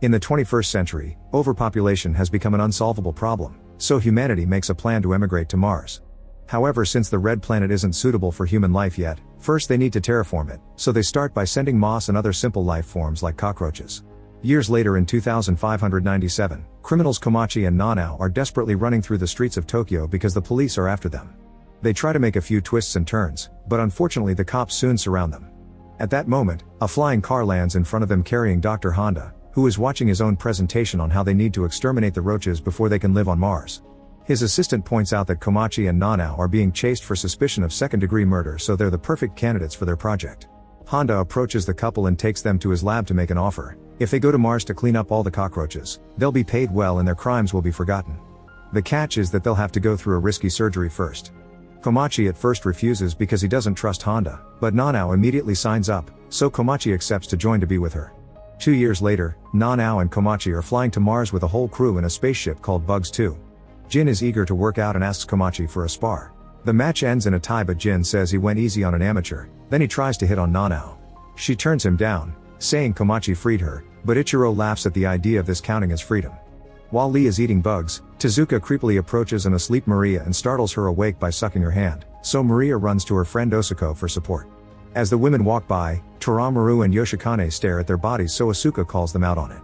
In the 21st century, overpopulation has become an unsolvable problem, so humanity makes a plan to emigrate to Mars. However, since the red planet isn't suitable for human life yet, first they need to terraform it, so they start by sending moss and other simple life forms like cockroaches. Years later in 2597, criminals Komachi and Nanao are desperately running through the streets of Tokyo because the police are after them. They try to make a few twists and turns, but unfortunately the cops soon surround them. At that moment, a flying car lands in front of them carrying Dr. Honda, who is watching his own presentation on how they need to exterminate the roaches before they can live on Mars. His assistant points out that Komachi and Nanao are being chased for suspicion of second-degree murder, so they're the perfect candidates for their project. Honda approaches the couple and takes them to his lab to make an offer. If they go to Mars to clean up all the cockroaches, they'll be paid well and their crimes will be forgotten. The catch is that they'll have to go through a risky surgery first. Komachi at first refuses because he doesn't trust Honda, but Nanao immediately signs up, so Komachi accepts to join to be with her. 2 years later, Nanao and Komachi are flying to Mars with a whole crew in a spaceship called Bugs 2. Jin is eager to work out and asks Komachi for a spar. The match ends in a tie, but Jin says he went easy on an amateur, then he tries to hit on Nanao. She turns him down, saying Komachi freed her, but Ichiro laughs at the idea of this counting as freedom. While Lee is eating bugs, Tezuka creepily approaches an asleep Maria and startles her awake by sucking her hand, so Maria runs to her friend Osako for support. As the women walk by, Toramaru and Yoshikane stare at their bodies, so Asuka calls them out on it.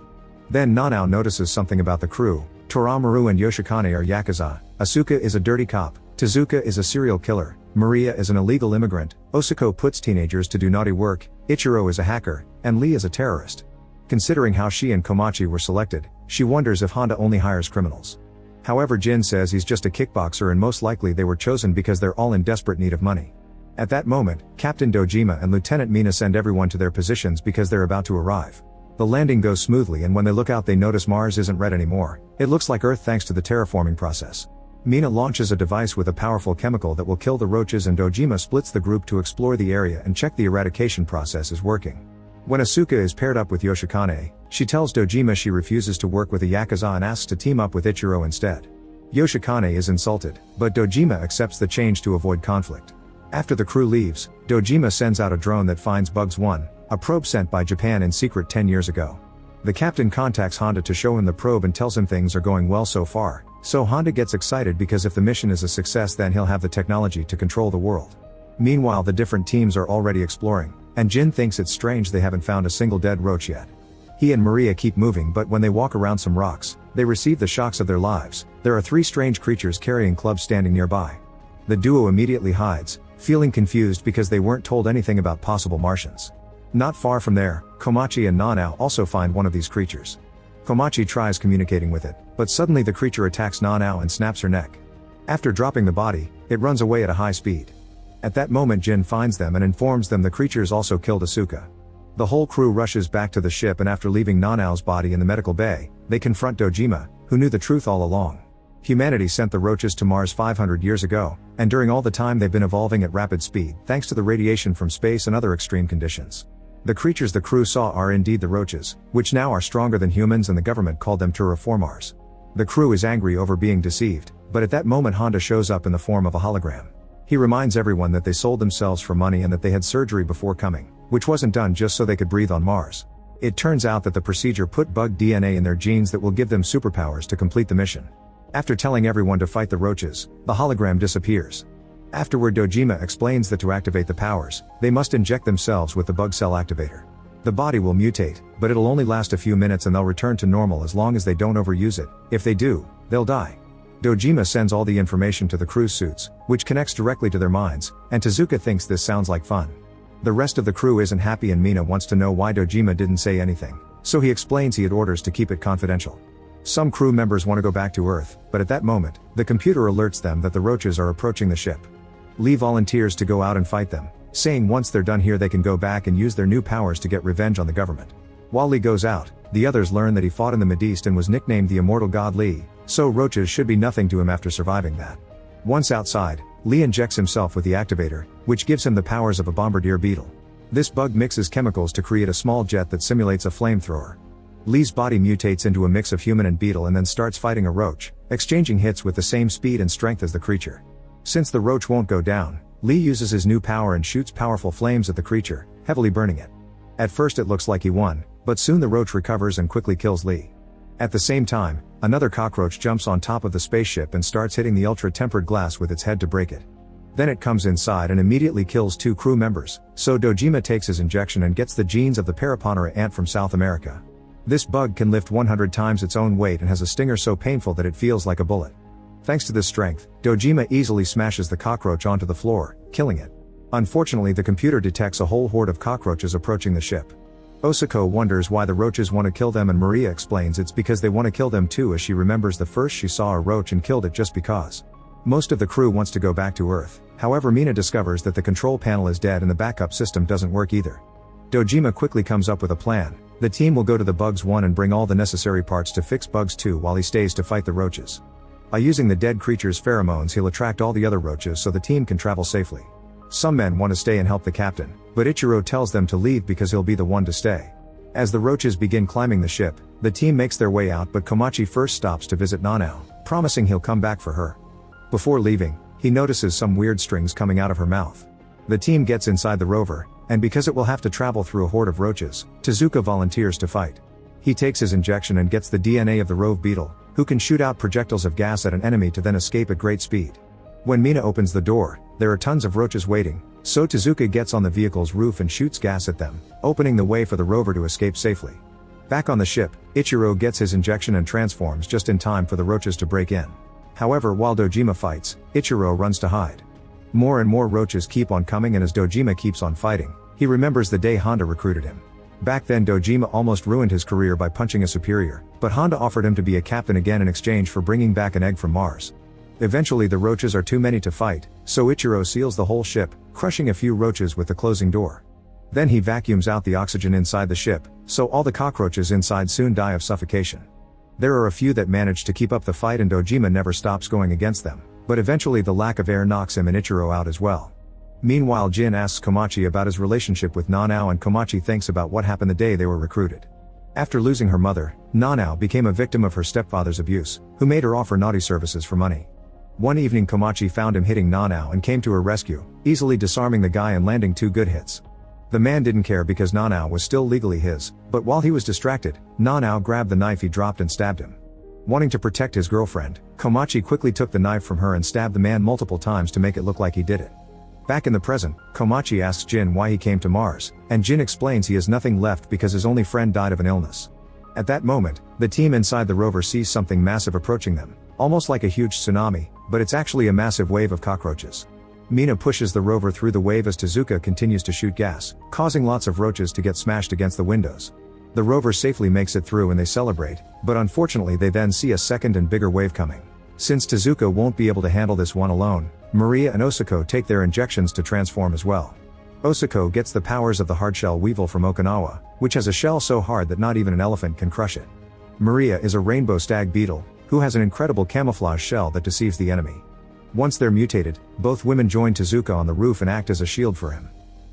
Then Nanao notices something about the crew. Toramaru and Yoshikane are Yakuza, Asuka is a dirty cop, Tezuka is a serial killer, Maria is an illegal immigrant, Osako puts teenagers to do naughty work, Ichiro is a hacker, and Lee is a terrorist. Considering how she and Komachi were selected, she wonders if Honda only hires criminals. However, Jin says he's just a kickboxer and most likely they were chosen because they're all in desperate need of money. At that moment, Captain Dojima and Lieutenant Mina send everyone to their positions because they're about to arrive. The landing goes smoothly and when they look out they notice Mars isn't red anymore. It looks like Earth thanks to the terraforming process. Mina launches a device with a powerful chemical that will kill the roaches and Dojima splits the group to explore the area and check the eradication process is working. When Asuka is paired up with Yoshikane, she tells Dojima she refuses to work with a Yakuza and asks to team up with Ichiro instead. Yoshikane is insulted, but Dojima accepts the change to avoid conflict. After the crew leaves, Dojima sends out a drone that finds Bugs 1, a probe sent by Japan in secret 10 years ago. The captain contacts Honda to show him the probe and tells him things are going well so far, so Honda gets excited because if the mission is a success then he'll have the technology to control the world. Meanwhile, the different teams are already exploring, and Jin thinks it's strange they haven't found a single dead roach yet. He and Maria keep moving, but when they walk around some rocks, they receive the shocks of their lives. There are 3 strange creatures carrying clubs standing nearby. The duo immediately hides, feeling confused because they weren't told anything about possible Martians. Not far from there, Komachi and Nanao also find one of these creatures. Komachi tries communicating with it, but suddenly the creature attacks Nanao and snaps her neck. After dropping the body, it runs away at a high speed. At that moment Jin finds them and informs them the creatures also killed Asuka. The whole crew rushes back to the ship and after leaving Nanao's body in the medical bay, they confront Dojima, who knew the truth all along. Humanity sent the roaches to Mars 500 years ago, and during all the time they've been evolving at rapid speed thanks to the radiation from space and other extreme conditions. The creatures the crew saw are indeed the roaches, which now are stronger than humans and the government called them terraformars. The crew is angry over being deceived, but at that moment Honda shows up in the form of a hologram. He reminds everyone that they sold themselves for money and that they had surgery before coming, which wasn't done just so they could breathe on Mars. It turns out that the procedure put bug DNA in their genes that will give them superpowers to complete the mission. After telling everyone to fight the roaches, the hologram disappears. Afterward, Dojima explains that to activate the powers, they must inject themselves with the bug cell activator. The body will mutate, but it'll only last a few minutes and they'll return to normal as long as they don't overuse it. If they do, they'll die. Dojima sends all the information to the crew's suits, which connects directly to their minds, and Tezuka thinks this sounds like fun. The rest of the crew isn't happy and Mina wants to know why Dojima didn't say anything, so he explains he had orders to keep it confidential. Some crew members want to go back to Earth, but at that moment, the computer alerts them that the roaches are approaching the ship. Lee volunteers to go out and fight them, saying once they're done here they can go back and use their new powers to get revenge on the government. While Lee goes out, the others learn that he fought in the Mideast and was nicknamed the Immortal God Lee, so roaches should be nothing to him after surviving that. Once outside, Lee injects himself with the activator, which gives him the powers of a bombardier beetle. This bug mixes chemicals to create a small jet that simulates a flamethrower. Lee's body mutates into a mix of human and beetle and then starts fighting a roach, exchanging hits with the same speed and strength as the creature. Since the roach won't go down, Lee uses his new power and shoots powerful flames at the creature, heavily burning it. At first it looks like he won, but soon the roach recovers and quickly kills Lee. At the same time, another cockroach jumps on top of the spaceship and starts hitting the ultra-tempered glass with its head to break it. Then it comes inside and immediately kills 2 crew members, so Dojima takes his injection and gets the genes of the Paraponera ant from South America. This bug can lift 100 times its own weight and has a stinger so painful that it feels like a bullet. Thanks to this strength, Dojima easily smashes the cockroach onto the floor, killing it. Unfortunately, the computer detects a whole horde of cockroaches approaching the ship. Osako wonders why the roaches want to kill them, and Maria explains it's because they want to kill them too, as she remembers the first she saw a roach and killed it just because. Most of the crew wants to go back to Earth, however Mina discovers that the control panel is dead and the backup system doesn't work either. Dojima quickly comes up with a plan. The team will go to the Bugs 1 and bring all the necessary parts to fix Bugs 2 while he stays to fight the roaches. By using the dead creature's pheromones, he'll attract all the other roaches so the team can travel safely. Some men want to stay and help the captain, but Ichiro tells them to leave because he'll be the one to stay. As the roaches begin climbing the ship, the team makes their way out, but Komachi first stops to visit Nanao, promising he'll come back for her. Before leaving, he notices some weird strings coming out of her mouth. The team gets inside the rover, and because it will have to travel through a horde of roaches, Tezuka volunteers to fight. He takes his injection and gets the DNA of the rove beetle, who can shoot out projectiles of gas at an enemy to then escape at great speed. When Mina opens the door, there are tons of roaches waiting, so Tezuka gets on the vehicle's roof and shoots gas at them, opening the way for the rover to escape safely. Back on the ship, Ichiro gets his injection and transforms just in time for the roaches to break in. However, while Dojima fights, Ichiro runs to hide. More and more roaches keep on coming, and as Dojima keeps on fighting, he remembers the day Honda recruited him. Back then Dojima almost ruined his career by punching a superior, but Honda offered him to be a captain again in exchange for bringing back an egg from Mars. Eventually the roaches are too many to fight, so Ichiro seals the whole ship, crushing a few roaches with the closing door. Then he vacuums out the oxygen inside the ship, so all the cockroaches inside soon die of suffocation. There are a few that manage to keep up the fight, and Dojima never stops going against them, but eventually the lack of air knocks him and Ichiro out as well. Meanwhile, Jin asks Komachi about his relationship with Nanao, and Komachi thinks about what happened the day they were recruited. After losing her mother, Nanao became a victim of her stepfather's abuse, who made her offer naughty services for money. One evening Komachi found him hitting Nanao and came to her rescue, easily disarming the guy and landing 2 good hits. The man didn't care because Nanao was still legally his, but while he was distracted, Nanao grabbed the knife he dropped and stabbed him. Wanting to protect his girlfriend, Komachi quickly took the knife from her and stabbed the man multiple times to make it look like he did it. Back in the present, Komachi asks Jin why he came to Mars, and Jin explains he has nothing left because his only friend died of an illness. At that moment, the team inside the rover sees something massive approaching them, almost like a huge tsunami, but it's actually a massive wave of cockroaches. Mina pushes the rover through the wave as Tezuka continues to shoot gas, causing lots of roaches to get smashed against the windows. The rover safely makes it through and they celebrate, but unfortunately they then see a second and bigger wave coming. Since Tezuka won't be able to handle this one alone, Maria and Osako take their injections to transform as well. Osako gets the powers of the hardshell weevil from Okinawa, which has a shell so hard that not even an elephant can crush it. Maria is a rainbow stag beetle, who has an incredible camouflage shell that deceives the enemy. Once they're mutated, both women join Tezuka on the roof and act as a shield for him.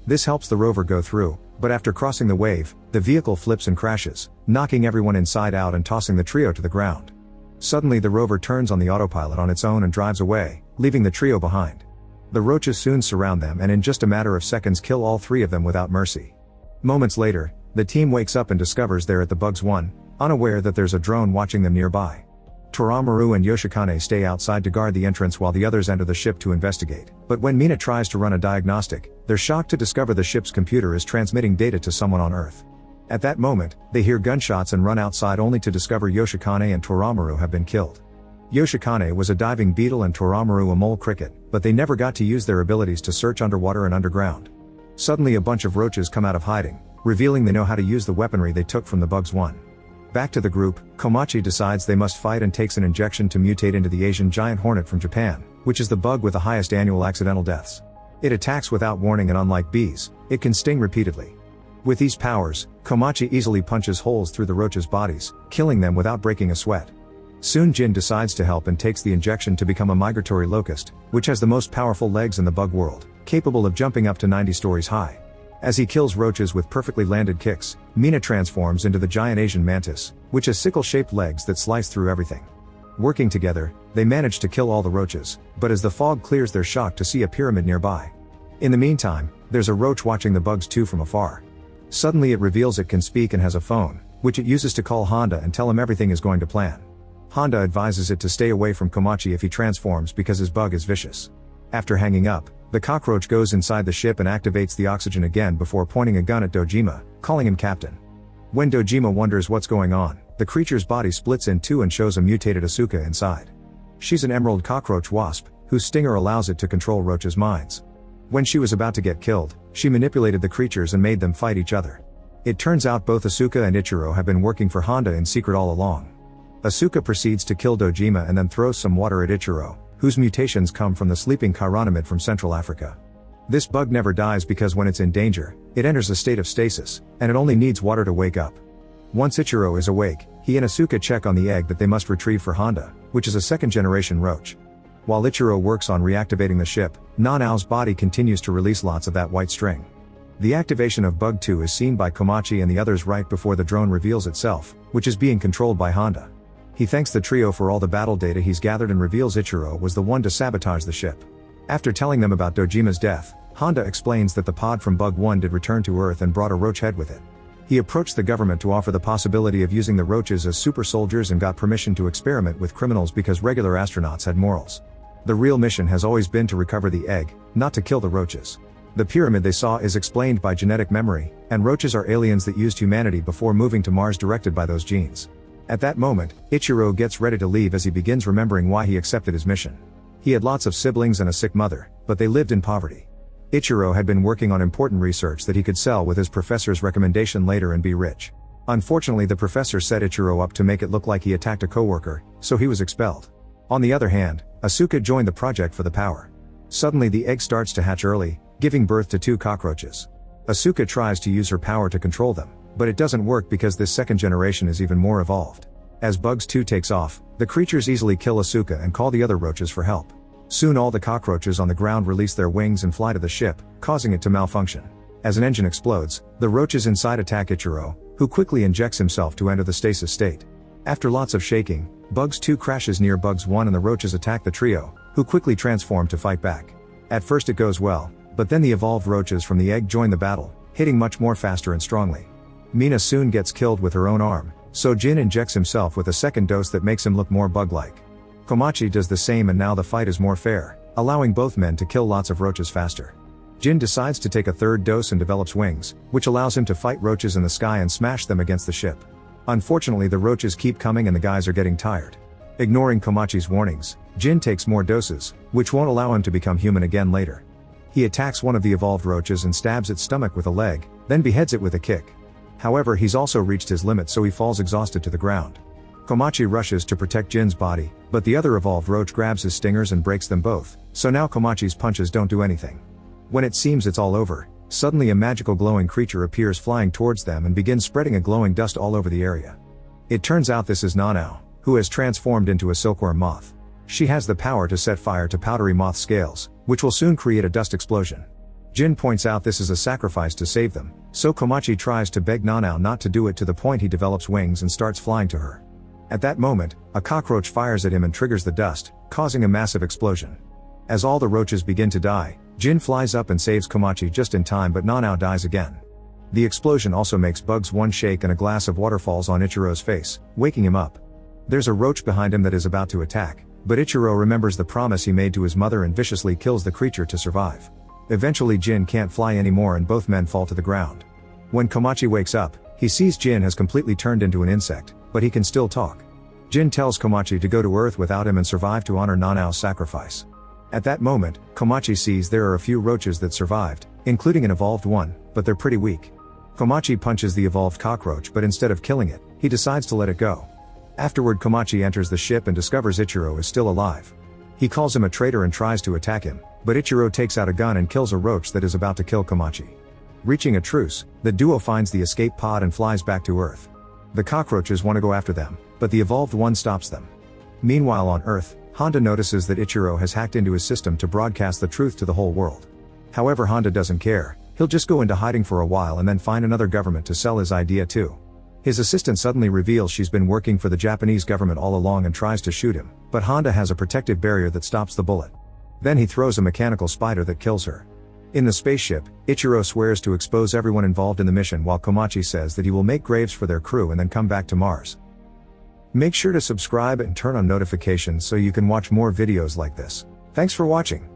This helps the rover go through, but after crossing the wave, the vehicle flips and crashes, knocking everyone inside out and tossing the trio to the ground. Suddenly the rover turns on the autopilot on its own and drives away, leaving the trio behind. The roaches soon surround them and in just a matter of seconds kill all 3 of them without mercy. Moments later, the team wakes up and discovers they're at the Bugs 1, unaware that there's a drone watching them nearby. Toramaru and Yoshikane stay outside to guard the entrance while the others enter the ship to investigate, but when Mina tries to run a diagnostic, they're shocked to discover the ship's computer is transmitting data to someone on Earth. At that moment, they hear gunshots and run outside only to discover Yoshikane and Toramaru have been killed. Yoshikane was a diving beetle and Toramaru a mole cricket, but they never got to use their abilities to search underwater and underground. Suddenly a bunch of roaches come out of hiding, revealing they know how to use the weaponry they took from the Bugs 1. Back to the group, Komachi decides they must fight and takes an injection to mutate into the Asian giant hornet from Japan, which is the bug with the highest annual accidental deaths. It attacks without warning and unlike bees, it can sting repeatedly. With these powers, Komachi easily punches holes through the roaches' bodies, killing them without breaking a sweat. Soon Jin decides to help and takes the injection to become a migratory locust, which has the most powerful legs in the bug world, capable of jumping up to 90 stories high. As he kills roaches with perfectly landed kicks, Mina transforms into the giant Asian mantis, which has sickle-shaped legs that slice through everything. Working together, they manage to kill all the roaches, but as the fog clears they're shocked to see a pyramid nearby. In the meantime, there's a roach watching the Bugs 2 from afar. Suddenly it reveals it can speak and has a phone, which it uses to call Honda and tell him everything is going to plan. Honda advises it to stay away from Komachi if he transforms because his bug is vicious. After hanging up, the cockroach goes inside the ship and activates the oxygen again before pointing a gun at Dojima, calling him captain. When Dojima wonders what's going on, the creature's body splits in two and shows a mutated Asuka inside. She's an emerald cockroach wasp, whose stinger allows it to control roaches' minds. When she was about to get killed, she manipulated the creatures and made them fight each other. It turns out both Asuka and Ichiro have been working for Honda in secret all along. Asuka proceeds to kill Dojima and then throws some water at Ichiro, whose mutations come from the sleeping chironomid from Central Africa. This bug never dies because when it's in danger, it enters a state of stasis, and it only needs water to wake up. Once Ichiro is awake, he and Asuka check on the egg that they must retrieve for Honda, which is a second-generation roach. While Ichiro works on reactivating the ship, Nanao's body continues to release lots of that white string. The activation of Bug 2 is seen by Komachi and the others right before the drone reveals itself, which is being controlled by Honda. He thanks the trio for all the battle data he's gathered and reveals Ichiro was the one to sabotage the ship. After telling them about Dojima's death, Honda explains that the pod from Bug 1 did return to Earth and brought a roach head with it. He approached the government to offer the possibility of using the roaches as super soldiers and got permission to experiment with criminals because regular astronauts had morals. The real mission has always been to recover the egg, not to kill the roaches. The pyramid they saw is explained by genetic memory, and roaches are aliens that used humanity before moving to Mars directed by those genes. At that moment, Ichiro gets ready to leave as he begins remembering why he accepted his mission. He had lots of siblings and a sick mother, but they lived in poverty. Ichiro had been working on important research that he could sell with his professor's recommendation later and be rich. Unfortunately, the professor set Ichiro up to make it look like he attacked a coworker, so he was expelled. On the other hand, Asuka joined the project for the power. Suddenly the egg starts to hatch early, giving birth to 2 cockroaches. Asuka tries to use her power to control them, but it doesn't work because this second generation is even more evolved. As Bugs 2 takes off, the creatures easily kill Asuka and call the other roaches for help. Soon all the cockroaches on the ground release their wings and fly to the ship, causing it to malfunction. As an engine explodes, the roaches inside attack Ichiro, who quickly injects himself to enter the stasis state. After lots of shaking, Bugs 2 crashes near Bugs 1 and the roaches attack the trio, who quickly transform to fight back. At first it goes well, but then the evolved roaches from the egg join the battle, hitting much more faster and strongly. Mina soon gets killed with her own arm, so Jin injects himself with a second dose that makes him look more bug-like. Komachi does the same and now the fight is more fair, allowing both men to kill lots of roaches faster. Jin decides to take a third dose and develops wings, which allows him to fight roaches in the sky and smash them against the ship. Unfortunately, the roaches keep coming and the guys are getting tired. Ignoring Komachi's warnings, Jin takes more doses, which won't allow him to become human again later. He attacks one of the evolved roaches and stabs its stomach with a leg, then beheads it with a kick. However, he's also reached his limit, so he falls exhausted to the ground. Komachi rushes to protect Jin's body, but the other evolved roach grabs his stingers and breaks them both, so now Komachi's punches don't do anything. When it seems it's all over, suddenly a magical glowing creature appears flying towards them and begins spreading a glowing dust all over the area. It turns out this is Nanao, who has transformed into a silkworm moth. She has the power to set fire to powdery moth scales, which will soon create a dust explosion. Jin points out this is a sacrifice to save them, so Komachi tries to beg Nanao not to do it to the point he develops wings and starts flying to her. At that moment, a cockroach fires at him and triggers the dust, causing a massive explosion. As all the roaches begin to die, Jin flies up and saves Komachi just in time, but Nanao dies again. The explosion also makes Bugs 1 shake and a glass of water falls on Ichiro's face, waking him up. There's a roach behind him that is about to attack, but Ichiro remembers the promise he made to his mother and viciously kills the creature to survive. Eventually Jin can't fly anymore and both men fall to the ground. When Komachi wakes up, he sees Jin has completely turned into an insect, but he can still talk. Jin tells Komachi to go to Earth without him and survive to honor Nanao's sacrifice. At that moment, Komachi sees there are a few roaches that survived, including an evolved one, but they're pretty weak. Komachi punches the evolved cockroach, but instead of killing it, he decides to let it go. Afterward, Komachi enters the ship and discovers Ichiro is still alive. He calls him a traitor and tries to attack him, but Ichiro takes out a gun and kills a roach that is about to kill Komachi. Reaching a truce, the duo finds the escape pod and flies back to Earth. The cockroaches want to go after them, but the evolved one stops them. Meanwhile on Earth, Honda notices that Ichiro has hacked into his system to broadcast the truth to the whole world. However, Honda doesn't care, he'll just go into hiding for a while and then find another government to sell his idea to. His assistant suddenly reveals she's been working for the Japanese government all along and tries to shoot him, but Honda has a protective barrier that stops the bullet. Then he throws a mechanical spider that kills her. In the spaceship, Ichiro swears to expose everyone involved in the mission while Komachi says that he will make graves for their crew and then come back to Mars. Make sure to subscribe and turn on notifications so you can watch more videos like this. Thanks for watching.